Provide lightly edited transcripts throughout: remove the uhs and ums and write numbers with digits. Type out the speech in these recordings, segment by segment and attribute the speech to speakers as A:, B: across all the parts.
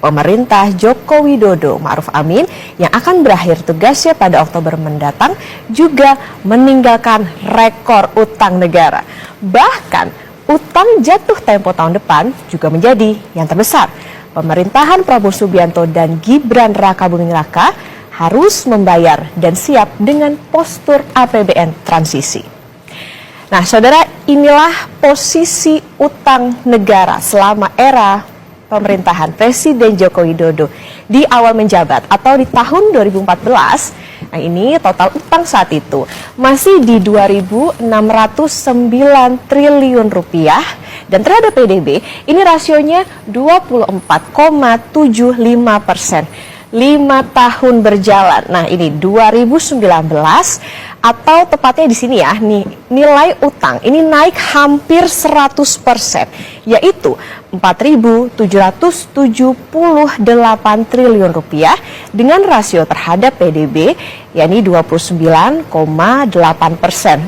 A: Pemerintah Joko Widodo Ma'ruf Amin yang akan berakhir tugasnya pada Oktober mendatang juga meninggalkan rekor utang negara. Bahkan utang jatuh tempo tahun depan juga menjadi yang terbesar. Pemerintahan Prabowo Subianto dan Gibran Rakabuming Raka harus membayar dan siap dengan postur APBN transisi. Nah, saudara, inilah posisi utang negara selama era pemerintahan Presiden Joko Widodo di awal menjabat atau di tahun 2014. Nah, ini total utang saat itu masih di 2.609 triliun rupiah dan terhadap PDB ini rasionya 24,75%. 5 tahun berjalan. Nah, ini 2019 atau tepatnya di sini ya, nih nilai utang ini naik hampir 100%, yaitu 4.778 triliun rupiah dengan rasio terhadap PDB yakni 29,8%.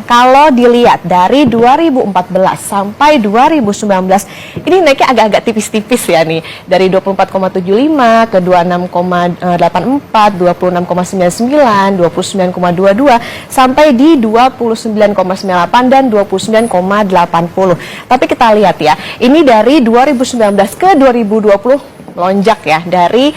A: Kalau dilihat dari 2014 sampai 2019 ini naiknya agak-agak tipis-tipis ya nih, dari 24,75 ke 26,84, 26,99, 29,22 sampai di 29,98 dan 29,80. Tapi kita lihat ya, ini dari 2019 ke 2020 lonjak ya, dari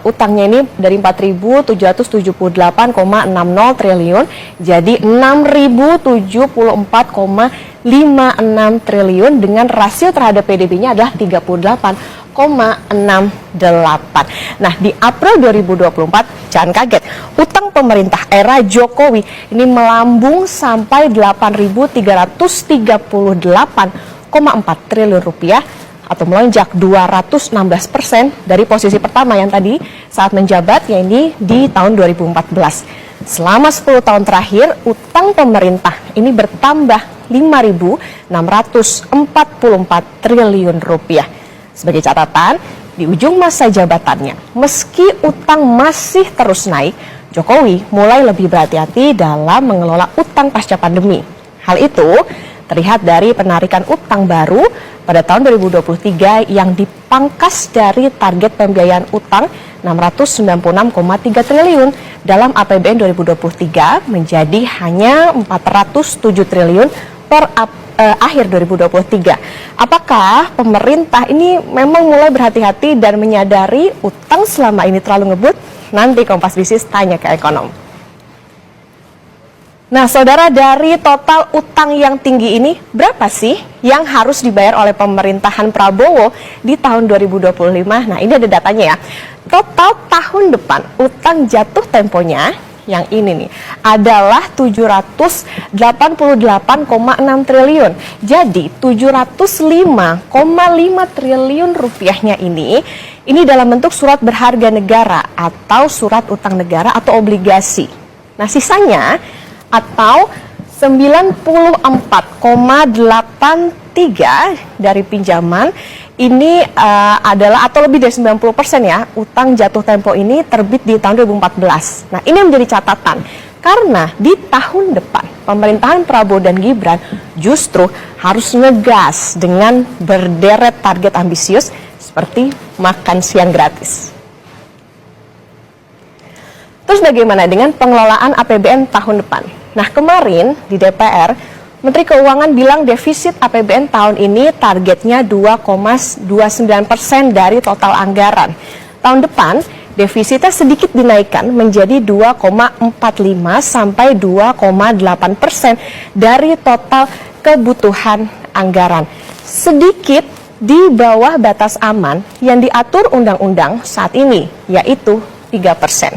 A: utangnya ini dari 4.778,60 triliun jadi 6.074,56 triliun dengan rasio terhadap PDB-nya adalah 38,68. Nah, di April 2024 jangan kaget, utang pemerintah era Jokowi ini melambung sampai 8.338,4 triliun rupiah atau melonjak 216% dari posisi pertama yang tadi saat menjabat, yaitu di tahun 2014. Selama 10 tahun terakhir, utang pemerintah ini bertambah 5.644 triliun rupiah. Sebagai catatan, di ujung masa jabatannya, meski utang masih terus naik, Jokowi mulai lebih berhati-hati dalam mengelola utang pasca pandemi. Hal itu terlihat dari penarikan utang baru pada tahun 2023 yang dipangkas dari target pembiayaan utang 696,3 triliun dalam APBN 2023 menjadi hanya 407 triliun per akhir 2023. Apakah pemerintah ini memang mulai berhati-hati dan menyadari utang selama ini terlalu ngebut? Nanti Kompas Bisnis tanya ke ekonom. Nah, saudara, dari total utang yang tinggi ini, berapa sih yang harus dibayar oleh pemerintahan Prabowo di tahun 2025? Nah, ini ada datanya ya. Total tahun depan utang jatuh temponya yang ini nih adalah 788,6 triliun. Jadi 705,5 triliun rupiahnya ini dalam bentuk surat berharga negara atau surat utang negara atau obligasi. Nah, sisanya atau 94,83 dari pinjaman ini adalah atau lebih dari 90% ya, utang jatuh tempo ini terbit di tahun 2014. Nah, ini menjadi catatan karena di tahun depan pemerintahan Prabowo dan Gibran justru harus ngegas dengan berderet target ambisius seperti makan siang gratis. Terus bagaimana dengan pengelolaan APBN tahun depan? Nah, kemarin di DPR, Menteri Keuangan bilang defisit APBN tahun ini targetnya 2,29% dari total anggaran. Tahun depan, defisitnya sedikit dinaikkan menjadi 2,45 sampai 2,8% dari total kebutuhan anggaran. Sedikit di bawah batas aman yang diatur undang-undang saat ini, yaitu 3%.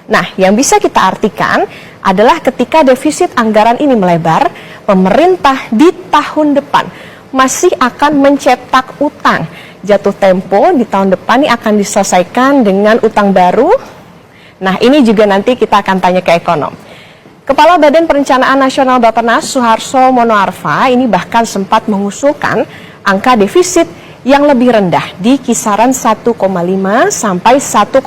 A: Nah, yang bisa kita artikan adalah ketika defisit anggaran ini melebar, pemerintah di tahun depan masih akan mencetak utang. Jatuh tempo di tahun depan ini akan diselesaikan dengan utang baru. Nah, ini juga nanti kita akan tanya ke ekonom. Kepala Badan Perencanaan Nasional Bappenas Suharto Monoarfa ini bahkan sempat mengusulkan angka defisit yang lebih rendah di kisaran 1,5 sampai 1,8%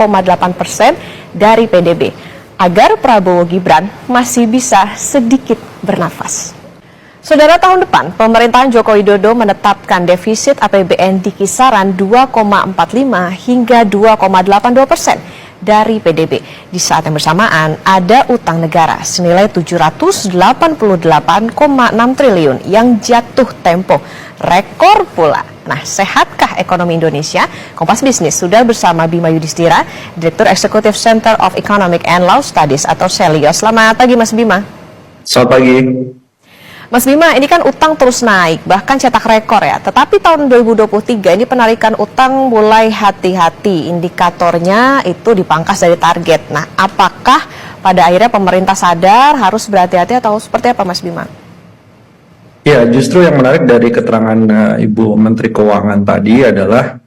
A: dari PDB agar Prabowo Gibran masih bisa sedikit bernafas. Saudara, tahun depan pemerintahan Joko Widodo menetapkan defisit APBN di kisaran 2,45 hingga 2,82% dari PDB. Di saat yang bersamaan ada utang negara senilai 788,6 triliun yang jatuh tempo. Rekor pula. Nah, sehatkah ekonomi Indonesia? Kompas Bisnis sudah bersama Bima Yudhistira, Direktur Eksekutif Center of Economic and Law Studies atau CELIO. Selamat pagi Mas Bima.
B: Selamat pagi.
A: Mas Bima, ini kan utang terus naik, bahkan cetak rekor ya. Tetapi tahun 2023 ini penarikan utang mulai hati-hati. Indikatornya itu dipangkas dari target. Nah, apakah pada akhirnya pemerintah sadar harus berhati-hati atau seperti apa Mas Bima?
B: Ya, justru yang menarik dari keterangan Ibu Menteri Keuangan tadi adalah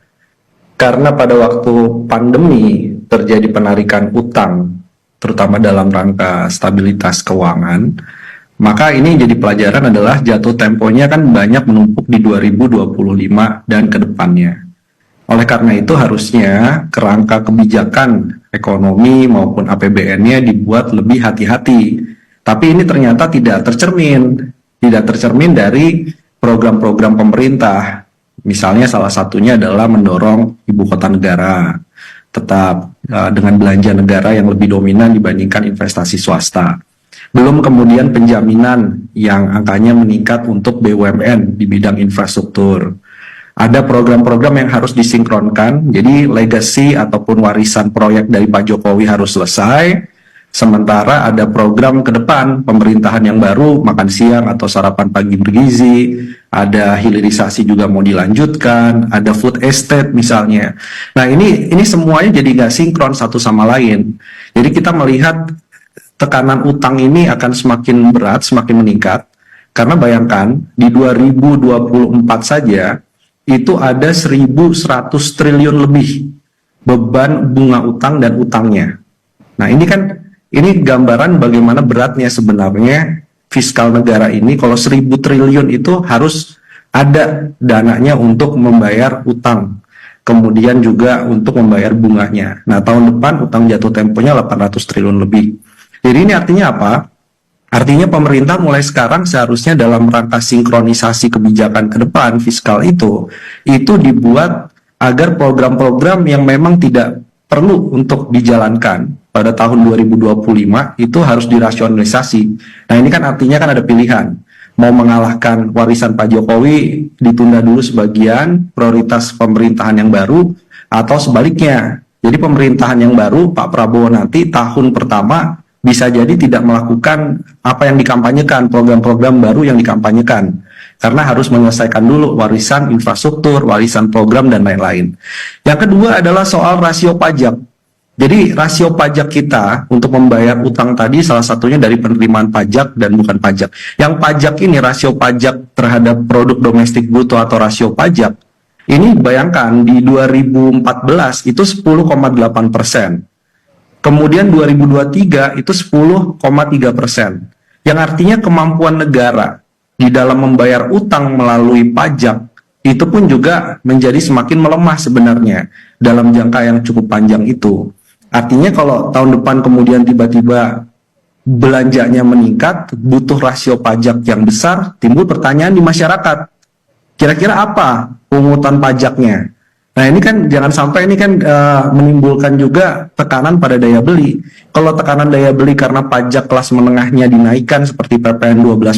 B: karena pada waktu pandemi terjadi penarikan utang, terutama dalam rangka stabilitas keuangan, maka ini jadi pelajaran adalah jatuh temponya kan banyak menumpuk di 2025 dan ke depannya. Oleh karena itu harusnya kerangka kebijakan ekonomi maupun APBN-nya dibuat lebih hati-hati. Tapi ini ternyata tidak tercermin dari program-program pemerintah. Misalnya salah satunya adalah mendorong ibu kota negara tetap dengan belanja negara yang lebih dominan dibandingkan investasi swasta. Belum kemudian penjaminan yang angkanya meningkat untuk BUMN di bidang infrastruktur. Ada program-program yang harus disinkronkan, jadi legacy ataupun warisan proyek dari Pak Jokowi harus selesai, sementara ada program ke depan pemerintahan yang baru, makan siang atau sarapan pagi bergizi, ada hilirisasi juga mau dilanjutkan, ada food estate misalnya. Nah ini semuanya jadi nggak sinkron satu sama lain. Jadi kita melihat tekanan utang ini akan semakin berat, semakin meningkat, karena bayangkan di 2024 saja itu ada 1.100 triliun lebih beban bunga utang dan utangnya. Nah ini gambaran bagaimana beratnya sebenarnya fiskal negara ini. Kalau 1.000 triliun itu harus ada dananya untuk membayar utang, kemudian juga untuk membayar bunganya. Nah tahun depan utang jatuh temponya 800 triliun lebih. Jadi ini artinya apa? Artinya pemerintah mulai sekarang seharusnya dalam rangka sinkronisasi kebijakan ke depan fiskal itu dibuat agar program-program yang memang tidak perlu untuk dijalankan pada tahun 2025 itu harus dirasionalisasi. Nah ini kan artinya kan ada pilihan. Mau mengalahkan warisan Pak Jokowi ditunda dulu sebagian prioritas pemerintahan yang baru, atau sebaliknya. Jadi pemerintahan yang baru Pak Prabowo nanti tahun pertama bisa jadi tidak melakukan apa yang dikampanyekan, program-program baru yang dikampanyekan. Karena harus menyelesaikan dulu warisan infrastruktur, warisan program, dan lain-lain. Yang kedua adalah soal rasio pajak. Jadi rasio pajak kita untuk membayar utang tadi salah satunya dari penerimaan pajak dan bukan pajak. Yang pajak ini, rasio pajak terhadap produk domestik bruto atau rasio pajak, ini bayangkan di 2014 itu 10,8%. Kemudian 2023 itu 10,3%. Yang artinya kemampuan negara di dalam membayar utang melalui pajak itu pun juga menjadi semakin melemah sebenarnya dalam jangka yang cukup panjang itu. Artinya kalau tahun depan kemudian tiba-tiba belanjanya meningkat, butuh rasio pajak yang besar, timbul pertanyaan di masyarakat. Kira-kira apa pungutan pajaknya? Nah ini kan jangan sampai ini kan menimbulkan juga tekanan pada daya beli. Kalau tekanan daya beli karena pajak kelas menengahnya dinaikkan seperti PPN 12%,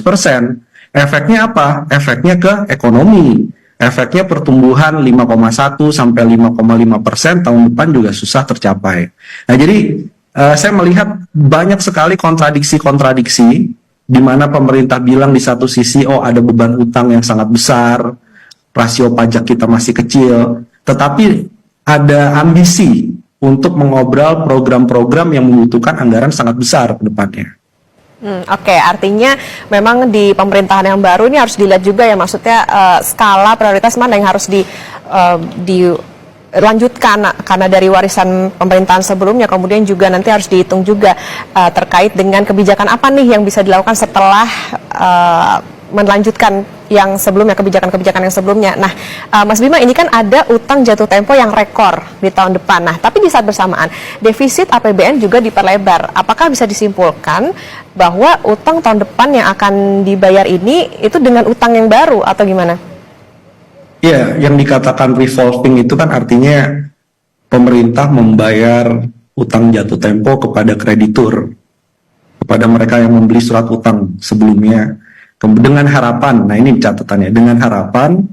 B: efeknya apa? Efeknya ke ekonomi. Efeknya pertumbuhan 5,1 sampai 5,5% tahun depan juga susah tercapai. Nah jadi saya melihat banyak sekali kontradiksi-kontradiksi di mana pemerintah bilang di satu sisi ada beban utang yang sangat besar, rasio pajak kita masih kecil, tetapi ada ambisi untuk mengobrol program-program yang membutuhkan anggaran sangat besar ke depannya.
A: Oke, artinya memang di pemerintahan yang baru ini harus dilihat juga ya, maksudnya skala prioritas mana yang harus dilanjutkan karena dari warisan pemerintahan sebelumnya, kemudian juga nanti harus dihitung juga terkait dengan kebijakan apa nih yang bisa dilakukan setelah melanjutkan yang sebelumnya, kebijakan-kebijakan yang sebelumnya. Nah, Mas Bima, ini kan ada utang jatuh tempo yang rekor di tahun depan. Nah, tapi di saat bersamaan, defisit APBN juga diperlebar. Apakah bisa disimpulkan bahwa utang tahun depan yang akan dibayar ini itu dengan utang yang baru atau gimana?
B: Ya, yang dikatakan revolving itu kan artinya pemerintah membayar utang jatuh tempo kepada kreditur, kepada mereka yang membeli surat utang sebelumnya, dengan harapan, nah ini catatannya, dengan harapan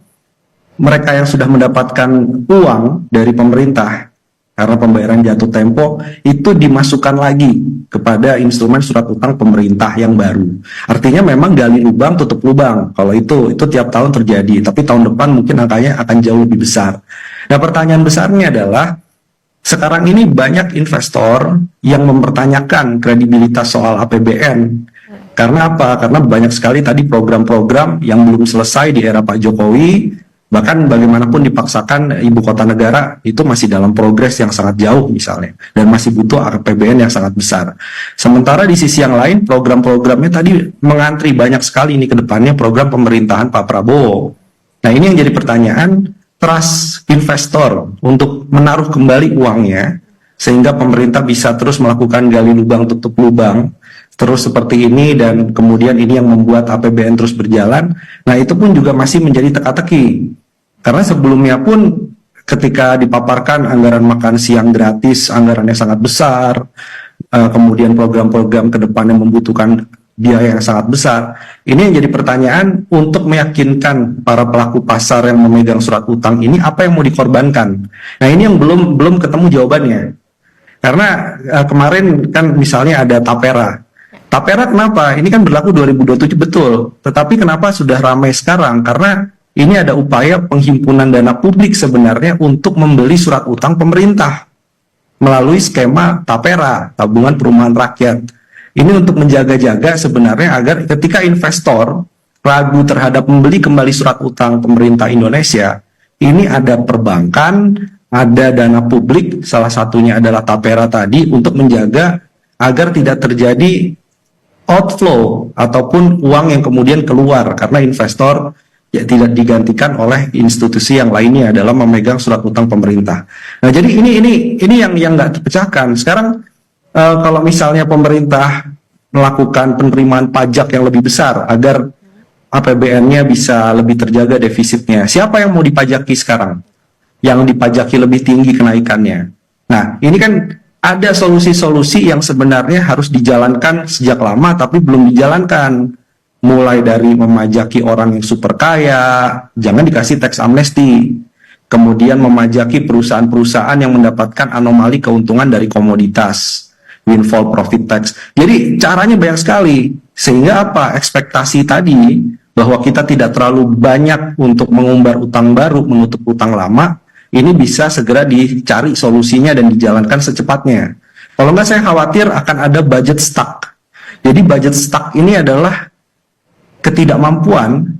B: mereka yang sudah mendapatkan uang dari pemerintah karena pembayaran jatuh tempo itu dimasukkan lagi kepada instrumen surat utang pemerintah yang baru. Artinya memang gali lubang tutup lubang. Kalau itu tiap tahun terjadi, tapi tahun depan mungkin angkanya akan jauh lebih besar. Nah, pertanyaan besarnya adalah sekarang ini banyak investor yang mempertanyakan kredibilitas soal APBN. Karena apa? Karena banyak sekali tadi program-program yang belum selesai di era Pak Jokowi, bahkan bagaimanapun dipaksakan ibu kota negara itu masih dalam progres yang sangat jauh misalnya, dan masih butuh APBN yang sangat besar. Sementara di sisi yang lain, program-programnya tadi mengantri banyak sekali ini ke depannya program pemerintahan Pak Prabowo. Nah, ini yang jadi pertanyaan, trust investor untuk menaruh kembali uangnya sehingga pemerintah bisa terus melakukan gali lubang tutup lubang terus seperti ini, dan kemudian ini yang membuat APBN terus berjalan. Nah, itu pun juga masih menjadi teka-teki karena sebelumnya pun ketika dipaparkan anggaran makan siang gratis, anggarannya sangat besar, kemudian program-program ke depannya membutuhkan biaya yang sangat besar. Ini yang jadi pertanyaan untuk meyakinkan para pelaku pasar yang memegang surat utang ini apa yang mau dikorbankan. Nah, ini yang belum ketemu jawabannya. Karena kemarin kan misalnya ada Tapera. Tapera kenapa? Ini kan berlaku 2027 betul. Tetapi kenapa sudah ramai sekarang? Karena ini ada upaya penghimpunan dana publik sebenarnya untuk membeli surat utang pemerintah melalui skema Tapera, Tabungan Perumahan Rakyat. Ini untuk menjaga-jaga sebenarnya agar ketika investor ragu terhadap membeli kembali surat utang pemerintah Indonesia, ini ada perbankan, ada dana publik, salah satunya adalah Tapera tadi, untuk menjaga agar tidak terjadi outflow ataupun uang yang kemudian keluar karena investor ya tidak digantikan oleh institusi yang lainnya dalam memegang surat utang pemerintah. Nah, jadi ini yang nggak terpecahkan. Sekarang kalau misalnya pemerintah melakukan penerimaan pajak yang lebih besar agar APBN-nya bisa lebih terjaga defisitnya, siapa yang mau dipajaki sekarang? Yang dipajaki lebih tinggi kenaikannya. Nah, ini kan ada solusi-solusi yang sebenarnya harus dijalankan sejak lama tapi belum dijalankan. Mulai dari memajaki orang yang super kaya, jangan dikasih tax amnesty. Kemudian memajaki perusahaan-perusahaan yang mendapatkan anomali keuntungan dari komoditas, windfall profit tax. Jadi caranya banyak sekali. Sehingga apa? Ekspektasi tadi bahwa kita tidak terlalu banyak untuk mengumbar utang baru, menutup utang lama, ini bisa segera dicari solusinya dan dijalankan secepatnya. Kalau nggak, saya khawatir akan ada budget stuck. Jadi budget stuck ini adalah ketidakmampuan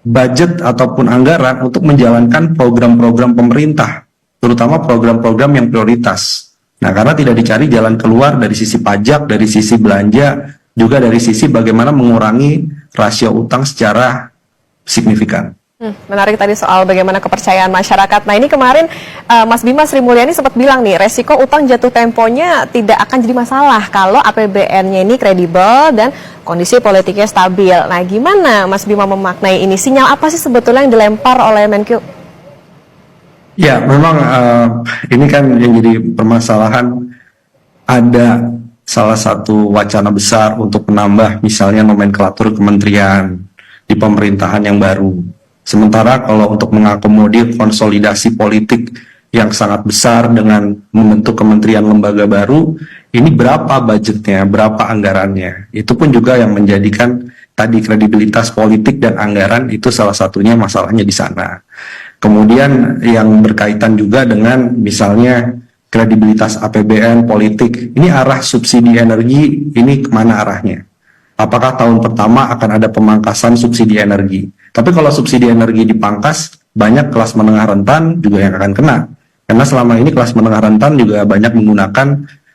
B: budget ataupun anggaran untuk menjalankan program-program pemerintah, terutama program-program yang prioritas. Nah, karena tidak dicari jalan keluar dari sisi pajak, dari sisi belanja, juga dari sisi bagaimana mengurangi rasio utang secara signifikan.
A: Menarik tadi soal bagaimana kepercayaan masyarakat. Nah, ini kemarin Mas Bima Sri Mulyani sempat bilang nih, resiko utang jatuh temponya tidak akan jadi masalah kalau APBN-nya ini kredibel dan kondisi politiknya stabil. Nah, gimana Mas Bima memaknai ini? Sinyal apa sih sebetulnya yang dilempar oleh Menkyu?
B: Ya, memang ini kan yang jadi permasalahan, ada salah satu wacana besar untuk menambah misalnya nomenklatur kementerian di pemerintahan yang baru. Sementara kalau untuk mengakomodir konsolidasi politik yang sangat besar dengan membentuk kementerian lembaga baru, ini berapa budgetnya, berapa anggarannya. Itu pun juga yang menjadikan tadi kredibilitas politik dan anggaran itu salah satunya masalahnya di sana. Kemudian yang berkaitan juga dengan misalnya kredibilitas APBN politik, ini arah subsidi energi, ini kemana arahnya? Apakah tahun pertama akan ada pemangkasan subsidi energi? Tapi kalau subsidi energi dipangkas, banyak kelas menengah rentan juga yang akan kena. Karena selama ini kelas menengah rentan juga banyak menggunakan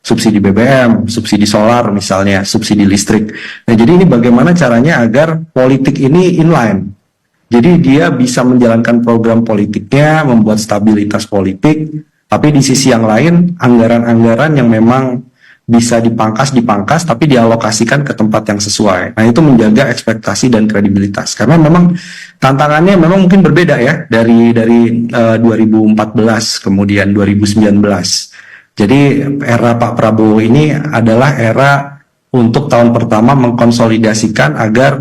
B: subsidi BBM, subsidi solar misalnya, subsidi listrik. Nah, jadi ini bagaimana caranya agar politik ini inline. Jadi dia bisa menjalankan program politiknya, membuat stabilitas politik, tapi di sisi yang lain anggaran-anggaran yang memang bisa dipangkas, tapi dialokasikan ke tempat yang sesuai. Nah, itu menjaga ekspektasi dan kredibilitas. Karena memang tantangannya memang mungkin berbeda ya dari 2014 kemudian 2019. Jadi era Pak Prabowo ini adalah era untuk tahun pertama mengkonsolidasikan agar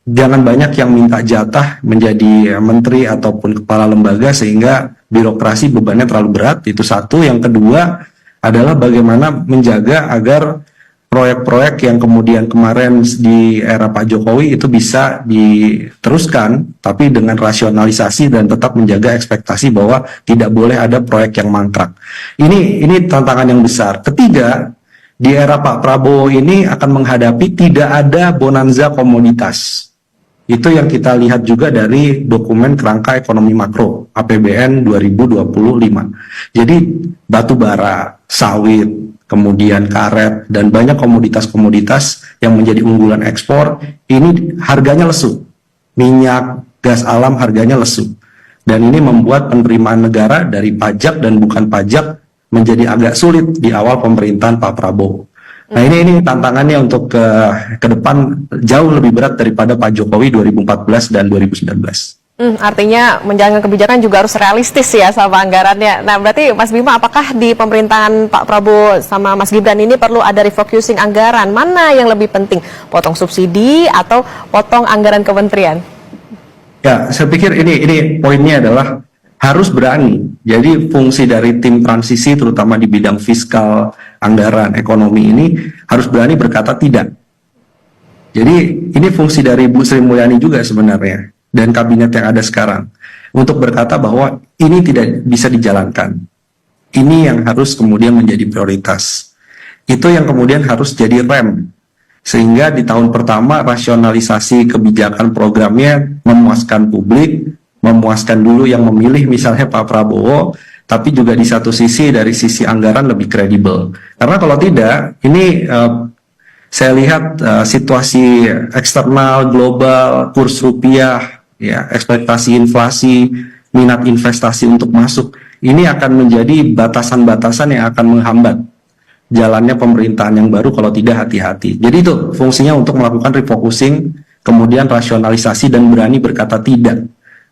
B: jangan banyak yang minta jatah menjadi menteri ataupun kepala lembaga sehingga birokrasi bebannya terlalu berat. Itu satu. Yang kedua adalah bagaimana menjaga agar proyek-proyek yang kemudian kemarin di era Pak Jokowi itu bisa diteruskan, tapi dengan rasionalisasi dan tetap menjaga ekspektasi bahwa tidak boleh ada proyek yang mangkrak. Ini tantangan yang besar. Ketiga, di era Pak Prabowo ini akan menghadapi tidak ada bonanza komoditas. Itu yang kita lihat juga dari dokumen kerangka ekonomi makro APBN 2025. Jadi batu bara, sawit, kemudian karet, dan banyak komoditas-komoditas yang menjadi unggulan ekspor, ini harganya lesu. Minyak, gas alam harganya lesu. Dan ini membuat penerimaan negara dari pajak dan bukan pajak menjadi agak sulit di awal pemerintahan Pak Prabowo. Nah, ini tantangannya untuk ke depan jauh lebih berat daripada Pak Jokowi 2014 dan 2019.
A: Artinya menjalankan kebijakan juga harus realistis ya sama anggarannya. Nah, berarti Mas Bima, apakah di pemerintahan Pak Prabowo sama Mas Gibran ini perlu ada refocusing anggaran? Mana yang lebih penting? Potong subsidi atau potong anggaran kementerian?
B: Ya, saya pikir ini poinnya adalah harus berani. Jadi fungsi dari tim transisi terutama di bidang fiskal, anggaran, ekonomi ini harus berani berkata tidak. Jadi ini fungsi dari Bu Sri Mulyani juga sebenarnya dan kabinet yang ada sekarang untuk berkata bahwa ini tidak bisa dijalankan. Ini yang harus kemudian menjadi prioritas. Itu yang kemudian harus jadi rem. Sehingga di tahun pertama rasionalisasi kebijakan programnya memuaskan publik, memuaskan dulu yang memilih misalnya Pak Prabowo, tapi juga di satu sisi dari sisi anggaran lebih kredibel. Karena kalau tidak, ini saya lihat situasi eksternal, global, kurs rupiah, ya, ekspektasi inflasi, minat investasi untuk masuk, ini akan menjadi batasan-batasan yang akan menghambat jalannya pemerintahan yang baru kalau tidak hati-hati. Jadi itu fungsinya untuk melakukan refocusing, kemudian rasionalisasi dan berani berkata tidak.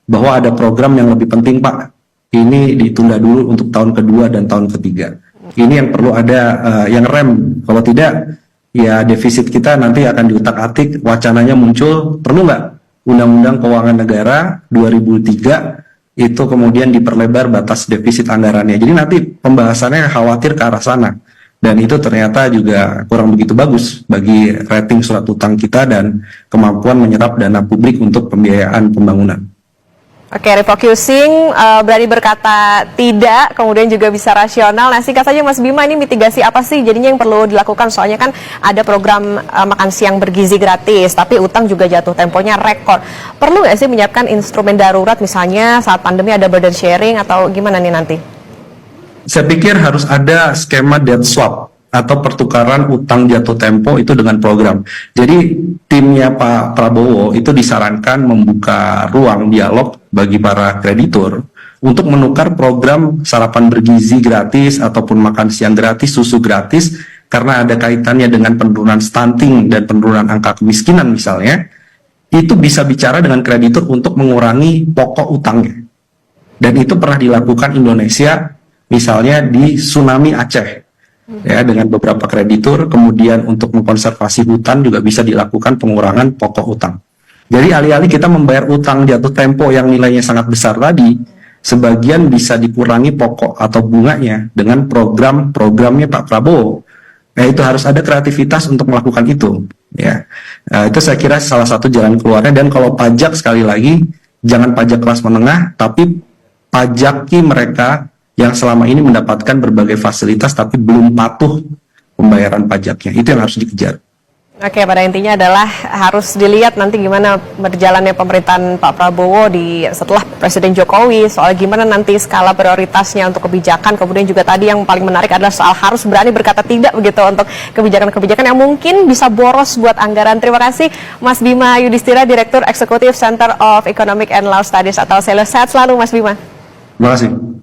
B: Bahwa ada program yang lebih penting Pak, ini ditunda dulu untuk tahun kedua dan tahun ketiga. Ini yang perlu ada yang rem, kalau tidak ya defisit kita nanti akan diutak-atik, wacananya muncul, perlu nggak Undang-Undang Keuangan Negara 2003 itu kemudian diperlebar batas defisit anggarannya. Jadi nanti pembahasannya khawatir ke arah sana. Dan itu ternyata juga kurang begitu bagus bagi rating surat utang kita dan kemampuan menyerap dana publik untuk pembiayaan pembangunan.
A: Oke, refocusing, berani berkata tidak, kemudian juga bisa rasional. Nah, singkat saja Mas Bima, ini mitigasi apa sih jadinya yang perlu dilakukan? Soalnya kan ada program makan siang bergizi gratis, tapi utang juga jatuh temponya rekor. Perlu nggak sih menyiapkan instrumen darurat misalnya saat pandemi ada burden sharing atau gimana nih nanti?
B: Saya pikir harus ada skema debt swap atau pertukaran utang jatuh tempo itu dengan program. Jadi timnya Pak Prabowo itu disarankan membuka ruang dialog bagi para kreditur untuk menukar program sarapan bergizi gratis ataupun makan siang gratis, susu gratis, karena ada kaitannya dengan penurunan stunting dan penurunan angka kemiskinan misalnya, itu bisa bicara dengan kreditur untuk mengurangi pokok utangnya. Dan itu pernah dilakukan Indonesia misalnya di tsunami Aceh. Ya, dengan beberapa kreditur, kemudian untuk mengkonservasi hutan juga bisa dilakukan pengurangan pokok utang. Jadi alih-alih kita membayar utang jatuh tempo yang nilainya sangat besar tadi, sebagian bisa dikurangi pokok atau bunganya dengan program-programnya Pak Prabowo. Nah, itu harus ada kreativitas untuk melakukan itu. Ya, itu saya kira salah satu jalan keluarnya. Dan kalau pajak, sekali lagi, jangan pajak kelas menengah, tapi pajaki mereka yang selama ini mendapatkan berbagai fasilitas tapi belum patuh pembayaran pajaknya. Itu yang harus dikejar.
A: Oke, pada intinya adalah harus dilihat nanti gimana berjalannya pemerintahan Pak Prabowo setelah Presiden Jokowi, soal gimana nanti skala prioritasnya untuk kebijakan. Kemudian juga tadi yang paling menarik adalah soal harus berani berkata tidak begitu untuk kebijakan-kebijakan yang mungkin bisa boros buat anggaran. Terima kasih Mas Bima Yudhistira, Direktur Eksekutif Center of Economic and Law Studies atau SELO. Sehat selalu Mas Bima.
B: Terima kasih.